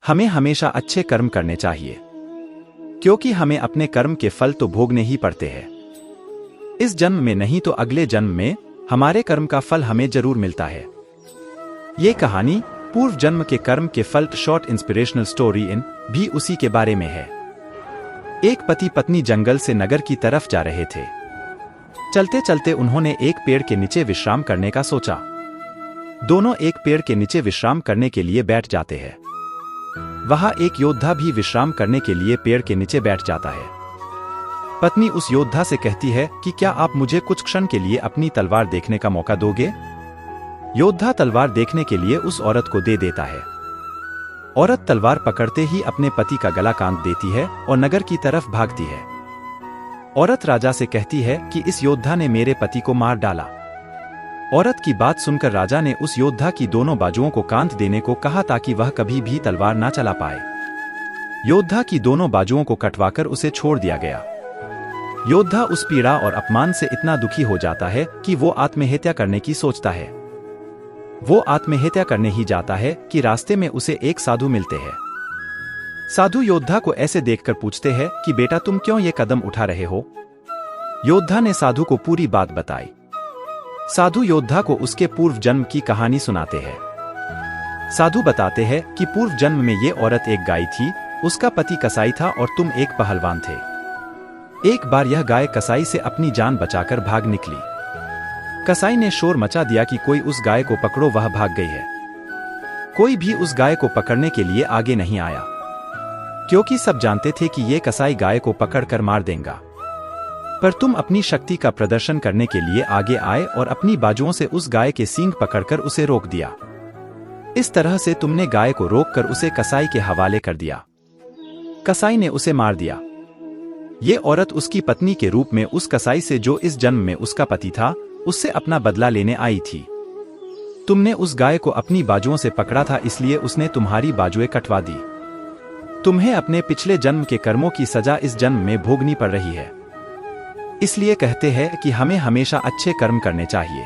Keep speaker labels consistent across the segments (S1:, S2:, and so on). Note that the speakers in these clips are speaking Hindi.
S1: हमें हमेशा अच्छे कर्म करने चाहिए, क्योंकि हमें अपने कर्म के फल तो भोगने ही पड़ते हैं। इस जन्म में नहीं तो अगले जन्म में हमारे कर्म का फल हमें जरूर मिलता है। ये कहानी पूर्व जन्म के कर्म के फल शॉर्ट इंस्पिरेशनल स्टोरी इन भी उसी के बारे में है। एक पति पत्नी जंगल से नगर की तरफ जा रहे थे। चलते चलते उन्होंने एक पेड़ के नीचे विश्राम करने का सोचा। दोनों एक पेड़ के नीचे विश्राम करने के लिए बैठ जाते हैं। वहां एक योद्धा भी विश्राम करने के लिए पेड़ के नीचे बैठ जाता है। पत्नी उस योद्धा से कहती है कि क्या आप मुझे कुछ क्षण के लिए अपनी तलवार देखने का मौका दोगे? योद्धा तलवार देखने के लिए उस औरत को दे देता है। औरत तलवार पकड़ते ही अपने पति का गला काट देती है और नगर की तरफ भागती है। औरत राजा से कहती है कि इस योद्धा ने मेरे पति को मार डाला। औरत की बात सुनकर राजा ने उस योद्धा की दोनों बाजुओं को काट देने को कहा ताकि वह कभी भी तलवार ना चला पाए। योद्धा की दोनों बाजुओं को कटवाकर उसे छोड़ दिया गया। योद्धा उस पीड़ा और अपमान से इतना दुखी हो जाता है कि वो आत्महत्या करने की सोचता है। वो आत्महत्या करने ही जाता है कि रास्ते में उसे एक साधु मिलते हैं। साधु योद्धा को ऐसे देखकर पूछते हैं कि बेटा तुम क्यों ये कदम उठा रहे हो? योद्धा ने साधु को पूरी बात बताई। साधु योद्धा को उसके पूर्व जन्म की कहानी सुनाते हैं। साधु बताते हैं कि पूर्व जन्म में ये औरत एक गाय थी, उसका पति कसाई था और तुम एक पहलवान थे। एक बार यह गाय कसाई से अपनी जान बचाकर भाग निकली। कसाई ने शोर मचा दिया कि कोई उस गाय को पकड़ो, वह भाग गई है। कोई भी उस गाय को पकड़ने के लिए आगे नहीं आया, क्योंकि सब जानते थे कि ये कसाई गाय को पकड़कर मार देगा। पर तुम अपनी शक्ति का प्रदर्शन करने के लिए आगे आए और अपनी बाजुओं से उस गाय के सींग पकड़कर उसे रोक दिया। इस तरह से तुमने गाय को रोककर उसे कसाई के हवाले कर दिया। कसाई ने उसे मार दिया। ये औरत उसकी पत्नी के रूप में उस कसाई से, जो इस जन्म में उसका पति था, उससे अपना बदला लेने आई थी। तुमने उस गाय को अपनी बाजुओं से पकड़ा था, इसलिए उसने तुम्हारी बाजुएं कटवा दी। तुम्हें अपने पिछले जन्म के कर्मों की सजा इस जन्म में भोगनी पड़ रही है। इसलिए कहते हैं कि हमें हमेशा अच्छे कर्म करने चाहिए,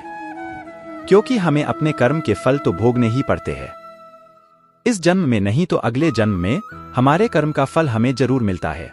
S1: क्योंकि हमें अपने कर्म के फल तो भोगने ही पड़ते हैं। इस जन्म में नहीं तो अगले जन्म में हमारे कर्म का फल हमें जरूर मिलता है।